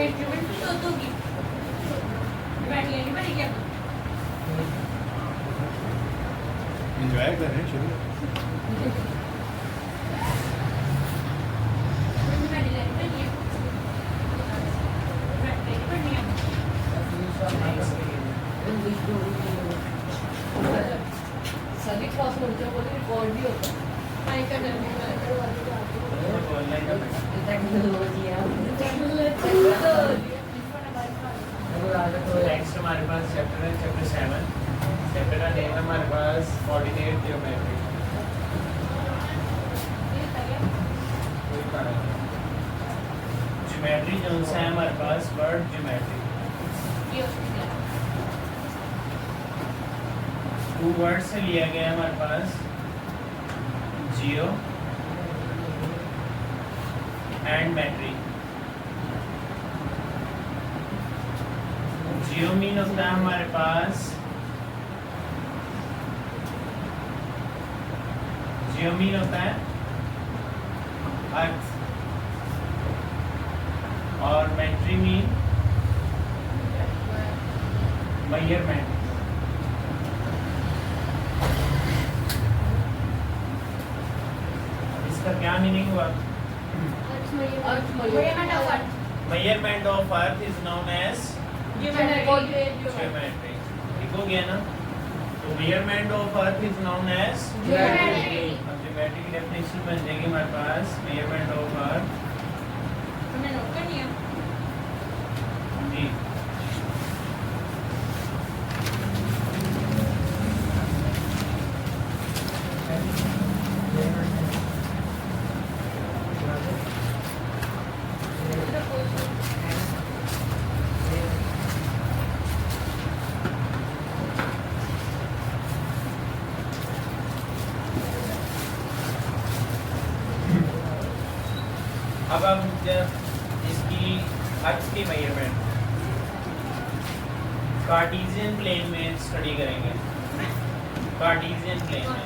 Instrument तो दोगी बैठिए नहीं बनेगी अब एंजॉय कर रहे हैं शुरू सभी क्रॉस करते बोले रिकॉर्ड भी होता है नेक्स्ट हमारे पास चैप्टर है चैप्टर 7 चैप्टर का नेम है हमारे पास कोऑर्डिनेट ज्योमेट्री ज्योमेट्री जो सा है हमारे पास वर्ड ज्योमेट्री टू वर्ड से लिया गया है हमारे पास जियो एंड मेट्री जियो मीन होता है हमारे पास जियो मीन होता है अर्थ और मेट्री मीन मेजरमेंट इसका क्या मीनिंग हुआ measurement of earth is known as geometry ठीक हो गया ना तो measurement of earth is known as geometry अब ज्योमेट्री की डेफिनेशन बन जाएगी हमारे पास मेजरमेंट ऑफ अर्थ हमने नोट कर लिया जी अब हम इसकी अर्थ की मेजरमेंट कार्टेशियन प्लेन में स्टडी करेंगे कार्टेशियन प्लेन में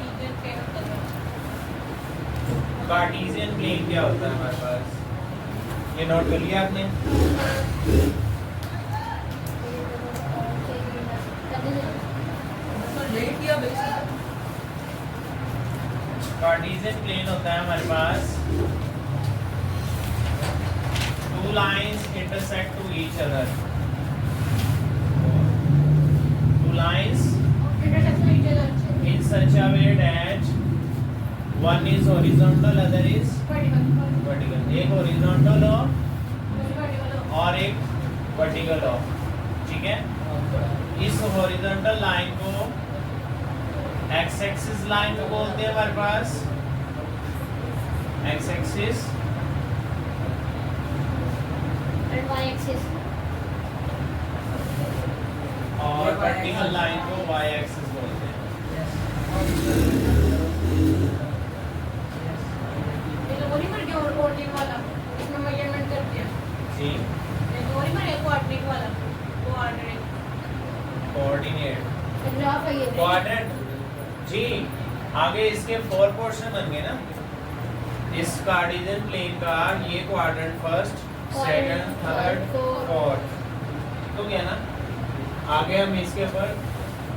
कार्टेशियन प्लेन क्या होता है हमारे पास ये नोट कर लिया आपने कार्टेशियन प्लेन होता है हमारे पास two lines intersect to each other two lines in such a way that one is horizontal other is vertical एक horizontal हो और एक vertical हो ठीक है इस horizontal line को x axis line को बोलते हैं हमारे पास x axis y-axis और वर्टिकल लाइन को y एक्सिस बोलते हैं ये तो वही पर क्या कोऑर्डिनेट वाला इसमें मेजरमेंट कर दिया जी ये तो वही पर कोऑर्डिनेट वाला कोऑर्डिनेट ग्राफ है ये क्वाड्रेंट जी आगे इसके 4 पोर्शन बन गए ना इस कार्टेशियन प्लेन का ये quadrant first second third fourth तो क्या ना आगे हम इसके ऊपर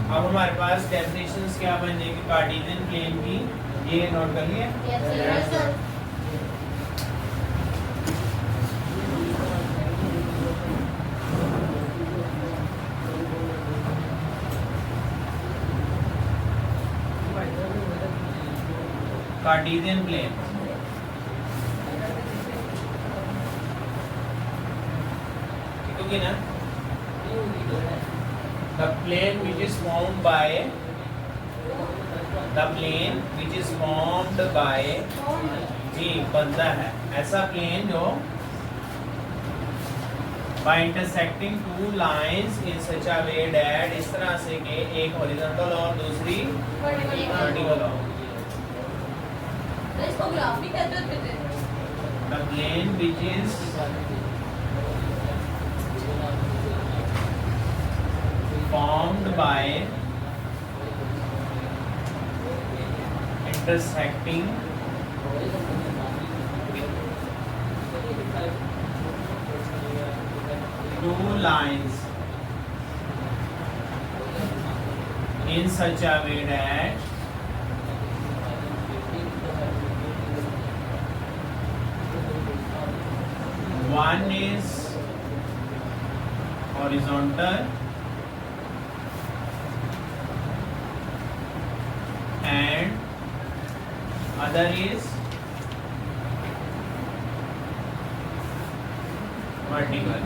अब हमारे पास डेफिनेशंस क्या बन जाएगी कार्टेशियन प्लेन की ये नोट कर लिए यस सर कार्टेशियन प्लेन ठीक है ना the plane which is formed by जी बनता है ऐसा प्लेन जो by intersecting two lines in such a way that इस तरह से कि एक horizontal और दूसरी vertical हो इसको ग्राफ भी कहते थे the plane which is formed by intersecting two lines in such a way that one is horizontal and other is vertical.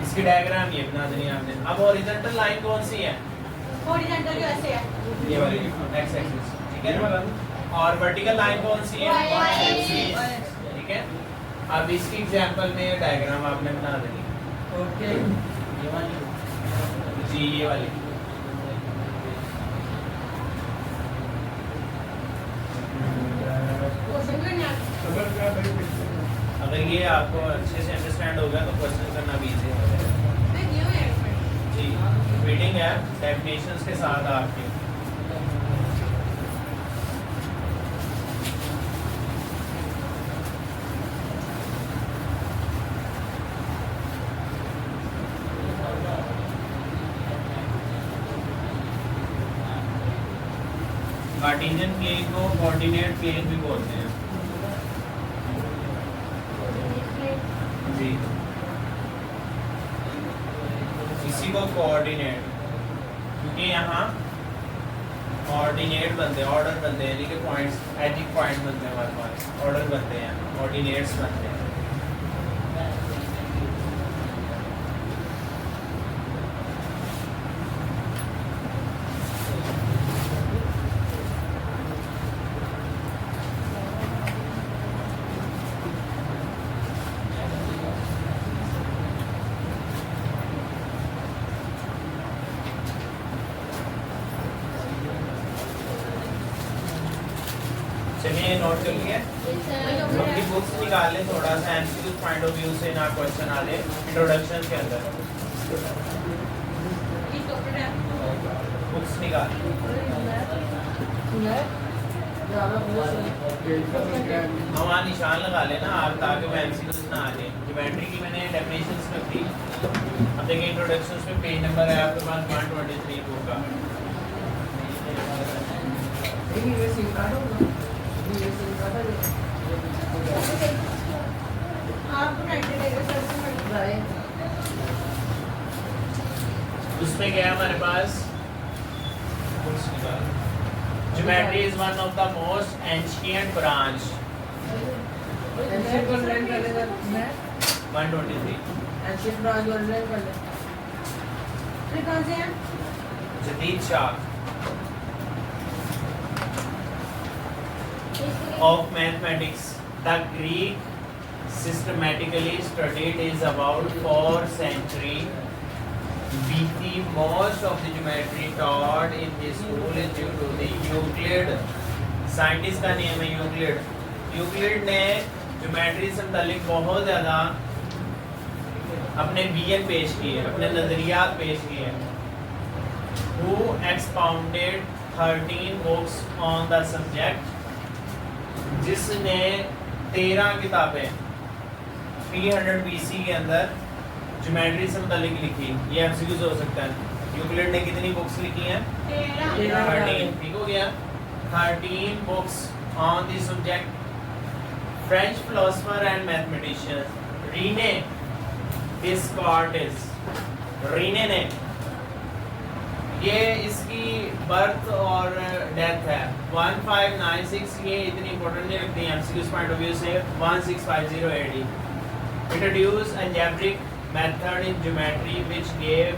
इसकी डायग्राम ये बना देनी आपने। अब हॉरिजॉन्टल लाइन कौन सी है? हॉरिजॉन्टल कैसे है? ये वाली एक्स एक्सिस, ठीक है। और वर्टिकल लाइन कौन सी है? Y एक्सिस, ठीक है। अब इसकी एग्जांपल में डायग्राम आपने बना देनी। ओके ये वाली जी, ये वाली क्वेश्चन करना है। समझ में आ रही है? अगर ये आपको अच्छे से अंडरस्टैंड हो गया तो क्वेश्चन करना भी इजी हो जाएगा। मैं दियो है इसमें। जी, रीडिंग है डेफिनेशंस के साथ आपके। कार्टेशियन प्लेन को कोऑर्डिनेट प्लेन भी बोलते हैं। जी, इसी को कोऑर्डिनेट, क्योंकि यहाँ कोऑर्डिनेट बनते हैं, ऑर्डर बनते हैं, यानी कि पॉइंट्स, एजिक पॉइंट बनते हैं, हमारे पास ऑर्डर बनते हैं, कोऑर्डिनेट्स बनते हैं। चलिए नोट कर लिए, अपनी बुक्स निकाल लें, थोड़ा सा एमसीक्यू पॉइंट ऑफ व्यू से ना क्वेश्चन आ जाए इंट्रोडक्शन के अंदर। बुक्स निकाल, हम वहाँ निशान लगा लेना आप, ताकि वो एमसीक्यूज ना आ जाए। ज्योमेट्री की मैंने डेफिनेशंस कर दी। अब देखिए इंट्रोडक्शन में पेज नंबर है आपके पास 123 बुक का। उसमें क्या है हमारे पास? Geometry is one of the most ancient branch. 123 जदीद शाख of mathematics. The Greek systematically studied is about 4th century BC. Most of the geometry taught in this school is due to the Euclid. Scientist का name है Euclid. Euclid ने geometry से मुतालिक बहुत ज़्यादा अपने विजन पेश किए, अपने नज़रियात पेश किए। Who expounded 13 books on the subject, जिसने 13 किताबें 300 BC के अंदर ज्योमेट्री से मुतालिक लिखी। ये एमसीक्यू हो सकता है। यूक्लिड ने कितनी बुक्स लिखी हैं? 13, ठीक हो गया। 13 books on the subject. French philosopher and mathematician René Descartes, René ने, ये इसकी बर्थ और डेथ है 1596। ये इतनी इंपॉर्टेंट नहीं रखती है एमसीक्यूज पॉइंट ऑफ व्यू से। 1650 AD introduce algebraic method in geometry which gave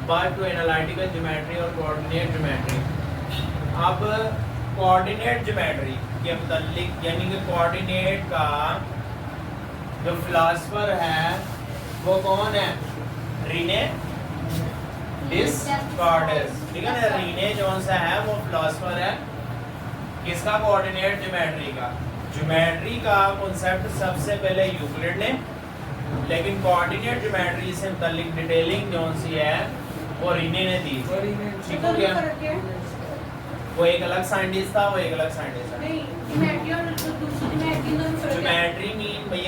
birth to analytical geometry और कोऑर्डिनेट ज्योमेट्री। अब कोऑर्डिनेट ज्योमेट्री के मुतालिक, यानी कि कोऑर्डिनेट का जो फिलोसोफर है वो कौन है? रीने डिस्कार्टिस, ठीक है ना। रीने जौन सा है वो फिलोसोफर है किसका? कोऑर्डिनेट ज्योमेट्री का। ज्योमेट्री का कॉन्सेप्ट सबसे पहले यूक्लिड ने, लेकिन कोऑर्डिनेट ज्योमेट्री से मुतालिक डिटेलिंग जौन सी है वो रीने ने दी। ठीक हो गया। वो एक अलग साइंटिस्ट था, वो एक अलग साइंटिस्ट था। नहीं, ज्योमेट्री और दूसरी ज्योमेट्री दोनों फर्क है। ज्योमेट्री मीन भैया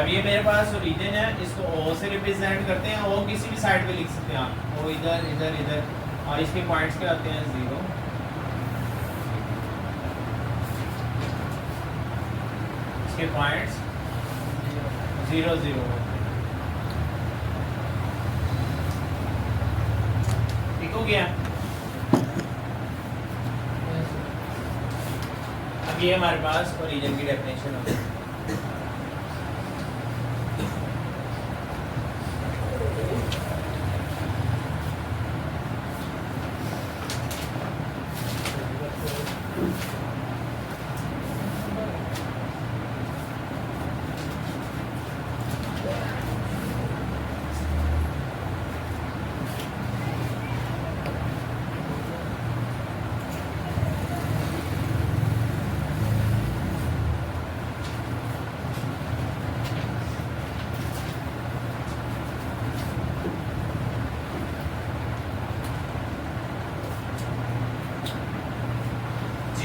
अब ये मेरे पास ओरिजिन है, इसको ओ से रिप्रेजेंट करते हैं। ओ किसी भी साइड पे लिख सकते हैं आप, ओ इधर इधर इधर, और इसके पॉइंट्स क्या होते हैं 0, इसके पॉइंट्स 0 0 होते हैं। ठीक हो गया। अब ये हमारे पास ओरिजिन की डेफिनेशन होगी।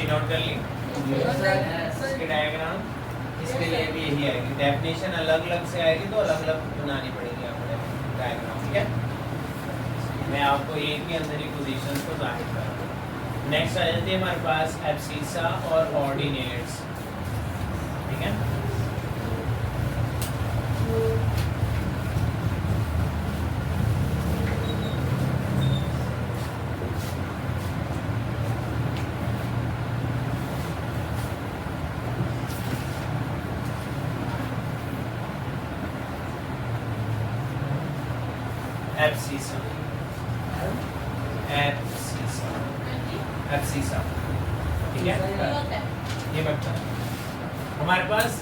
नोट कर ली इसके डायग्राम, इसके लिए भी यही आएगी। डेफिनेशन अलग अलग से आएगी तो अलग अलग बनानी पड़ेगी आपको डायग्राम। ठीक है, मैं आपको एक के अंदर ही पोजीशंस को जाहिर कर रहा हूँ। नेक्स्ट आ जाती है हमारे पास एब्सिसा और ऑर्डिनेट्स। ठीक है, एब्सिसा एब्सिसा एब्सिसा। ठीक है, ये बता हमारे पास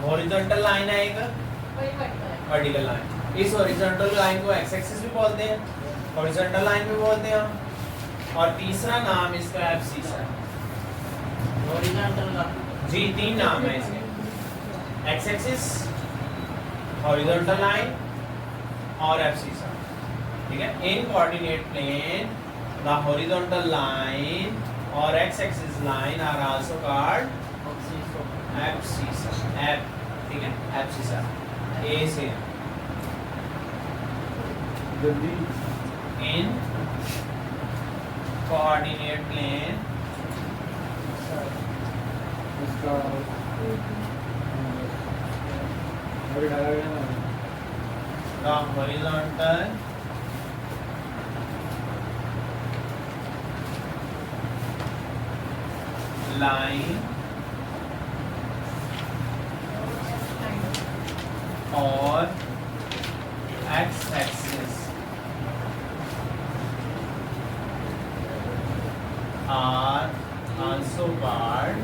हॉरिजॉन्टल लाइन है, एक वर्टिकल लाइन। इस हॉरिजॉन्टल लाइन को एक्स एक्सिस भी बोलते हैं, हॉरिजॉन्टल लाइन भी बोलते हैं, और तीसरा नाम इसका एब्सिसा। हॉरिजॉन्टल जी, 3 नाम है इसके, एक्स एक्सिस, हॉरिजॉन्टल लाइन और एब्सिसा। ठीक है, in coordinate plane the horizontal line और x axis line are also called abscissa. एब, ठीक है, एब्सिसा ए से in coordinate plane the horizontal line और x axis are also called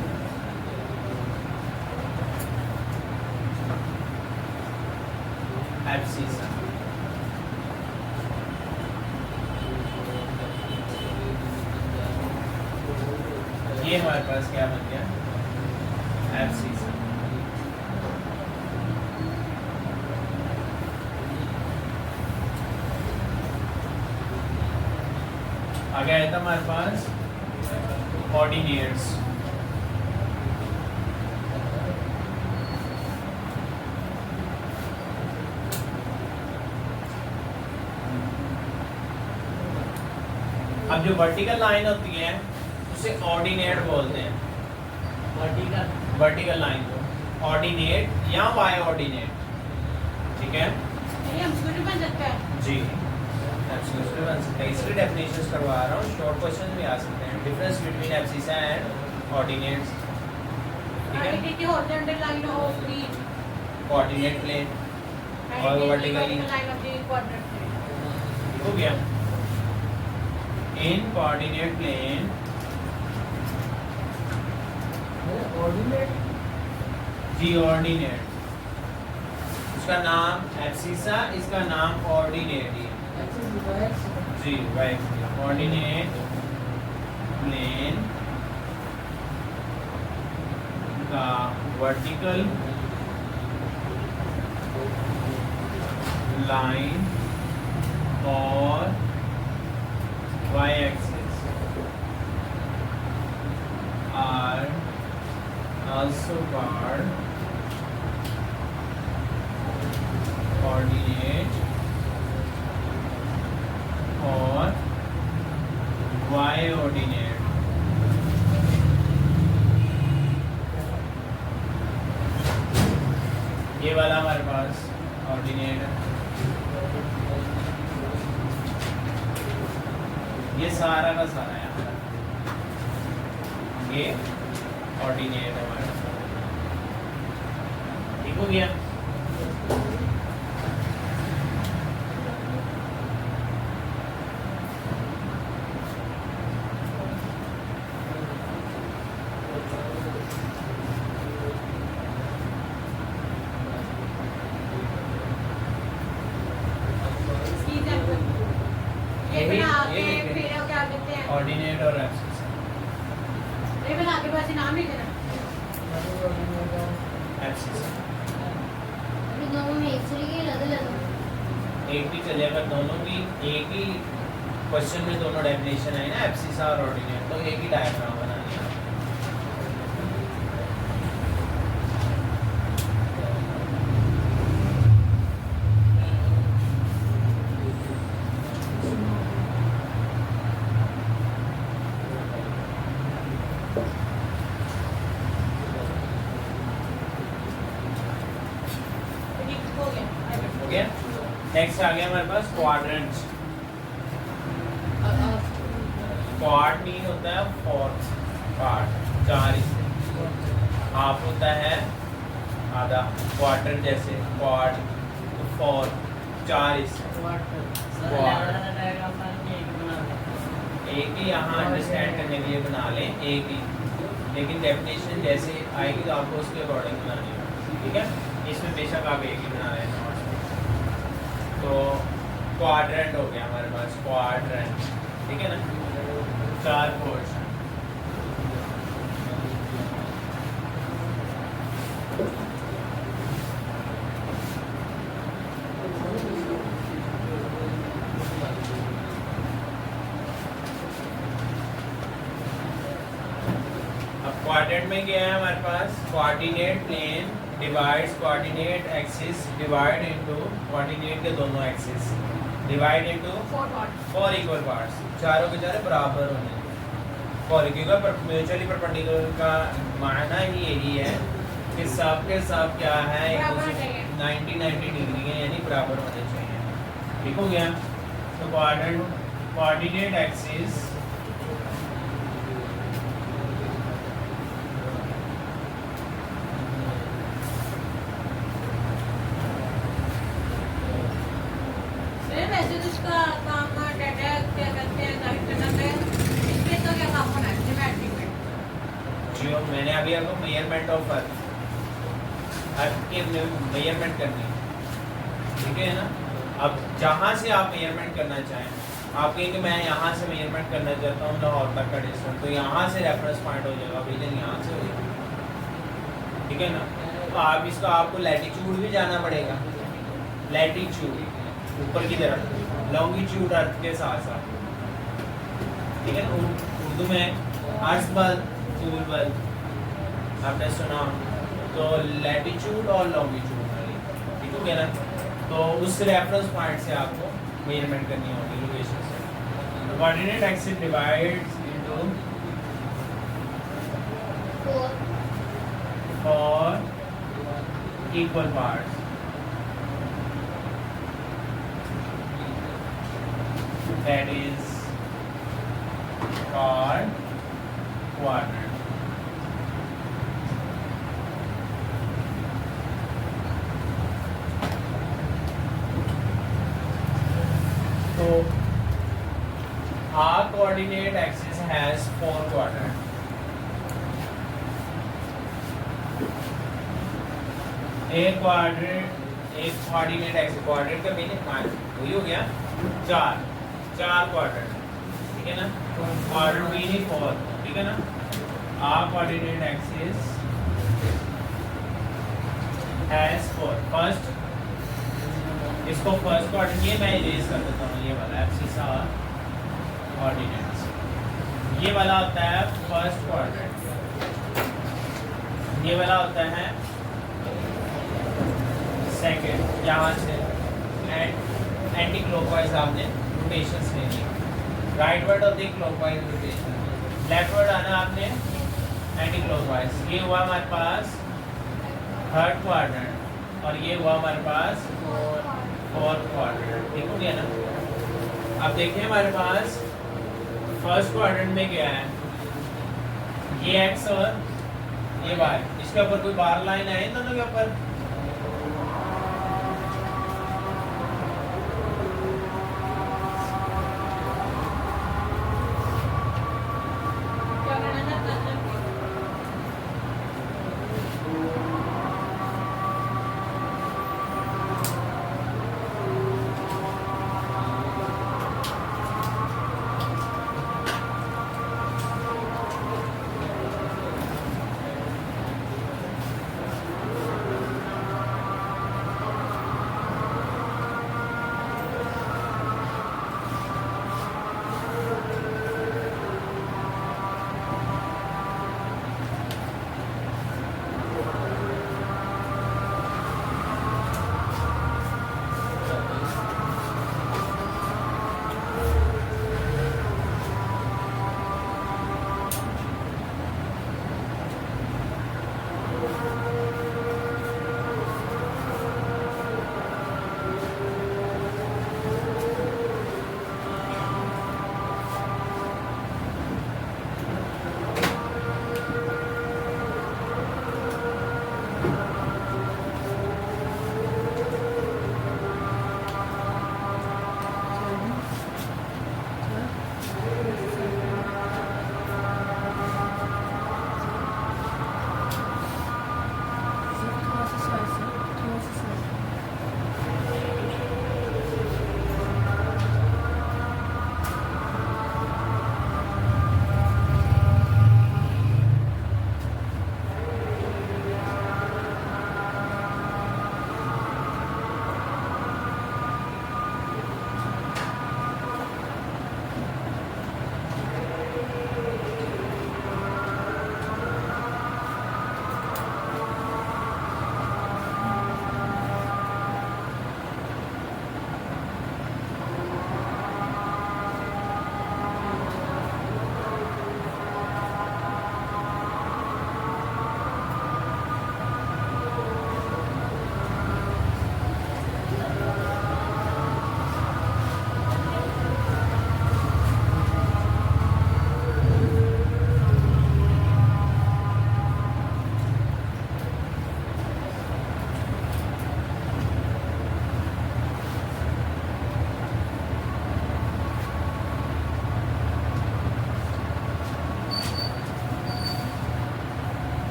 abscissa. ये हमारे पास क्या बन गया, एब्सिसा। आगे आया था हमारे पास ऑर्डिनेट्स। अब जो वर्टिकल लाइन होती है उसे ऑर्डिनेट बोलते हैं। वर्टिकल लाइन को ऑर्डिनेट या वाई ऑर्डिनेट। ठीक है, ये हमको भी बन सकता है जी, एब्सोल्युटली बन सकता है। इसलिए डेफिनेशंस करवा रहा हूँ, शॉर्ट क्वेश्चन भी आ सकते हैं। Difference between abscissa and ordinates. ठीक है, आगे की horizontal line of the coordinate plane और vertically line of the quadrant plane. हो गया। इन कोऑर्डिनेट प्लेन जी, ऑर्डिनेट, उसका नाम एब्सिसा, इसका नाम ऑर्डिनेट ही है जी। राइट, ऑर्डिनेट प्लेन का वर्टिकल लाइन और y axis are also called coordinate और y ऑर्डिनेट। ये वाला हमारे पास ऑर्डिनेट है, ये सारा का सारा है हमारा, ये ऑर्डिनेट है हमारा। ठीक हो गया। ये बना के ये फिर क्या कहते हैं, ऑर्डिनेट और एब्सिस, ये बना के बस नाम लिख देना। एब्सिस अभी दोनों में एक तरीके अलग अलग एक भी चलेगा, दोनों की एक ही क्वेश्चन में दोनों डेफिनेशन है ना, एब्सिस और ऑर्डिनेट, तो एक ही डायग्राम बनानी है। ठीक हो गया। हो गया। नेक्स्ट आ गया हमारे पास क्वाड्रेंट। क्वाड मीन होता है फोर्थ पार्ट, चार हिस्से। हाफ होता है आधा, क्वार्टर जैसे क्वाड, फोर, चार हिस्से। एक ही यहाँ अंडरस्टैंड करने के लिए बना लें, एक ही, लेकिन डेफिनेशन जैसे आएगी तो आपको उसके अकॉर्डिंग बनानी है। ठीक है, इसमें बेशक आप एक ही बना रहे हैं। तो क्वाड्रेंट हो गया हमारे पास, क्वाड्रेंट, ठीक है ना, चार पोर्शन। अब क्वाड्रेंट में क्या है हमारे पास, coordinate plane divides coordinate axis divide into coordinate के दोनों axis divide into 4 equal parts, चारों के चारों बराबर होने। फॉर क्योंकि म्यूचुअली परपेंडिकुलर का मायना ही यही है कि सब के सब क्या है, बराबर होने चाहिए। 90 डिग्री है, यानी बराबर होने चाहिए। ठीक हो गया। तो कोऑर्डिनेट एक्सिस वैसे तो इसका काम डाटा क्या कहते हैं, गाइड करना है, इसमें तो क्या काम होना है ज्योमेट्रिक में। जो मैंने अभी आपको मेजरमेंट ऑफ अर्थ के मेजरमेंट करनी है, ठीक है ना। अब जहाँ से आप मेजरमेंट करना चाहें, आप कहेंगे मैं यहाँ से मेजरमेंट करना चाहता हूँ लाहौर तक का डिस्टेंस, तो यहाँ से रेफरेंस पॉइंट हो जाएगा, रीजन यहाँ से हो जाएगा, ठीक है ना। तो आप इसका आपको लैटिट्यूड भी जाना पड़ेगा, लैटिट्यूड ऊपर की तरफ, लॉन्गिट्यूड अर्थ के साथ साथ, ठीक है। उर्दू में अर्श बल तूल बल आपने सुना, तो लैटिट्यूड और लॉन्गिट्यूड, ठीक हो गया ना। तो उस रेफरेंस पॉइंट से आपको मेजरमेंट करनी होगी लोकेशन से। Coordinate axis divides into 4 equal parts, that is called quadrant. So our coordinate axis has 4 quadrants. एक कोऑर्डिनेट एक्सिस, कोऑर्डिनेट का मीनिंग वही हो गया, चार क्वाड्रेंट, ठीक है ना। क्वाड्रेंट मीनिंग 4, ठीक है ना। Our coordinate axis has 4। First, इसको फर्स्ट क्वाड्रेंट, ये मैं इरेज कर देता हूँ, ये वाला एक्सिस आर कोऑर्डिनेट्स, ये वाला होता है फर्स्ट क्वाड्रेंट, ये वाला होता है सेकंड, यहाँ से एंड एंटी क्लॉकवाइज आपने रोटेशंस लेनी है। राइट वर्ड होती है क्लॉकवाइज रोटेशन, लेफ्ट वर्ड आना आपने एंटी क्लॉकवाइज। ये हुआ हमारे पास थर्ड क्वाड्रेंट और ये हुआ हमारे पास फोर्थ क्वाड्रेंट। ठीक हो गया ना? अब देखिए हमारे पास फर्स्ट क्वाड्रेंट में क्या है, ये एक्स और ये वाई, इसके ऊपर कोई बार लाइन है दोनों के ऊपर? क्या करना था मतलब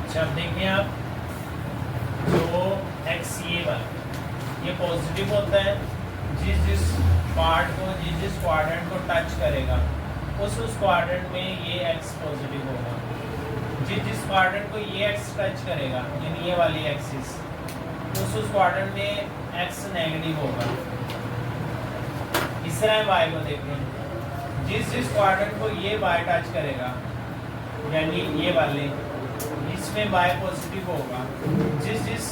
अच्छा अब देखिए आप, जो एक्स ये वाला ये पॉजिटिव होता है, जिस पार्ट को जिस क्वाड्रेंट को टच करेगा उस क्वाड्रेंट में ये एक्स पॉजिटिव होगा। जिस क्वाड्रेंट को ये एक्स टच करेगा यानी ये वाली एक्सिस, उस क्वाड्रेंट में एक्स नेगेटिव होगा। इस तरह वाई को देखें, जिस क्वाड्रेंट को ये वाई टच करेगा यानी ये वाले, इसमें वाई पॉजिटिव होगा। जिस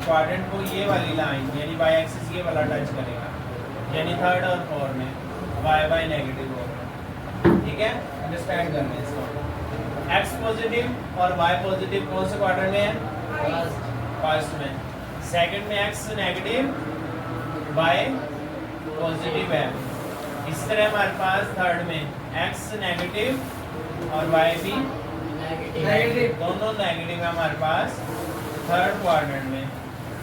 क्वाड्रेंट को ये वाली लाइन यानी वाई एक्सिस ये वाला टच करेगा यानी थर्ड और फोर्थ में वाई नेगेटिव होगा। ठीक है, अंडरस्टैंड करना है इसको। एक्स पॉजिटिव और वाई पॉजिटिव कौन से क्वाड्रेंट में है? फर्स्ट में। सेकंड में एक्स नेगेटिव वाई पॉजिटिव है। इस तरह हमारे पास थर्ड में एक्स नेगेटिव और वाई भी नेगेटिव, दोनों नेगेटिव है हमारे पास थर्ड क्वाड्रेंट में।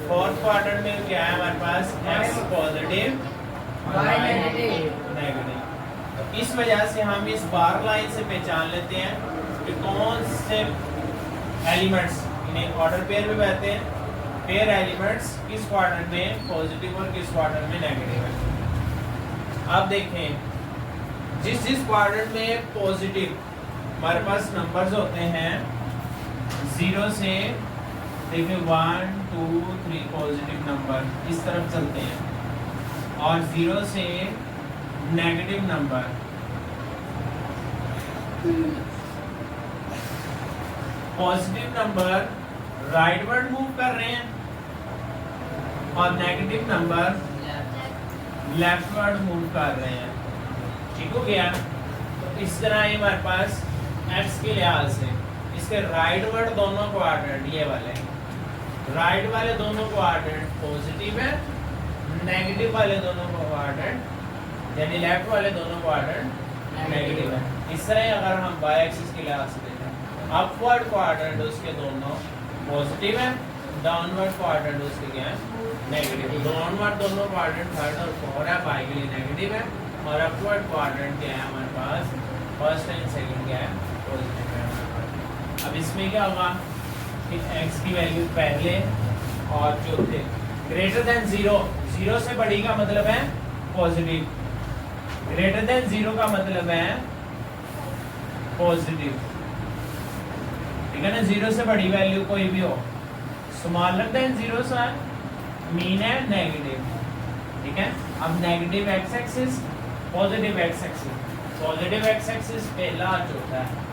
फोर्थ क्वाड्रेंट में क्या है हमारे पास? X positive y negative. तो इस वजह से हम इस बार लाइन से पहचान लेते हैं कि कौन से एलिमेंट्स, इन्हें ऑर्डर पेयर में कहते हैं, पेयर एलिमेंट्स किस क्वाड्रेंट में पॉजिटिव और किस क्वाड्रेंट में नेगेटिव है। अब देखें, जिस क्वाड्रेंट में पॉजिटिव हमारे पास नंबर्स होते हैं 0 से देखिए 1 2 3 पॉजिटिव नंबर इस तरफ चलते हैं, और 0 से negative number positive number rightward move कर रहे हैं और नेगेटिव नंबर लेफ्टवर्ड मूव कर रहे हैं, ठीक हो गया। तो इस तरह ही हमारे पास एक्स के लिहाज से इसके राइटवर्ड दोनों क्वाड्रेंट, ये वाले राइट वाले दोनों क्वाड्रेंट पॉजिटिव है, नेगेटिव वाले दोनों क्वाड्रेंट यानी लेफ्ट वाले दोनों क्वाड्रेंट नेगेटिव है। इस तरह अगर हम वाई एक्सिस के लिहाज से देखें, अपवर्ड क्वाड्रेंट उसके दोनों पॉजिटिव है, डाउनवर्ड क्वाड्रेंट उसके क्या है नेगेटिव। डाउनवर्ड दोनों क्वाड्रेंट थर्ड और फोर्थ है, पाई के लिए नेगेटिव है, और अपवर्ड क्वाड्रेंट क्या है हमारे पास फर्स्ट एंड सेकंड क्या है पॉजिटिव है हमारे पास। अब इसमें क्या होगा कि x की वैल्यू पहले और चौथे ग्रेटर देन 0, 0 से बड़ी का मतलब है पॉजिटिव, ग्रेटर देन 0 का मतलब है पॉजिटिव, ठीक है ना। 0 से बड़ी वैल्यू कोई भी हो, स्मॉलर देन 0 से मीन है नेगेटिव, ठीक है। अब negative x axis, positive x axis, positive x axis पहला और चौथा है,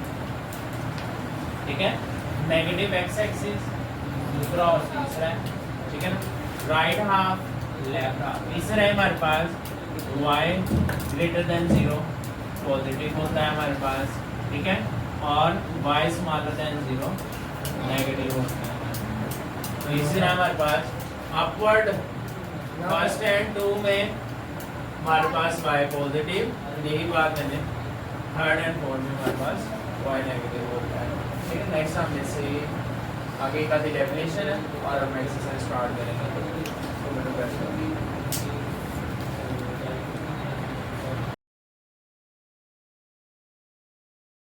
ठीक है। नेगेटिव एक्स एक्सिस दूसरा और तीसरा है, ठीक है ना। राइट हाफ लेफ्ट हाफ, तीसरा है हमारे पास y ग्रेटर देन 0 पॉजिटिव होता है हमारे पास, ठीक है, और y स्मॉलर देन 0 नेगेटिव होता है। तो इसी तरह हमारे पास अपवर्ड फर्स्ट एंड 2 में हमारे पास y पॉजिटिव, यही बात है, थर्ड एंड फोर्थ में हमारे पास y नेगेटिव होता है, ठीक है। नेक्स्ट हम जैसे आगे का डेफिनेशन है और हम एक्सरसाइज स्टार्ट करेंगे, तो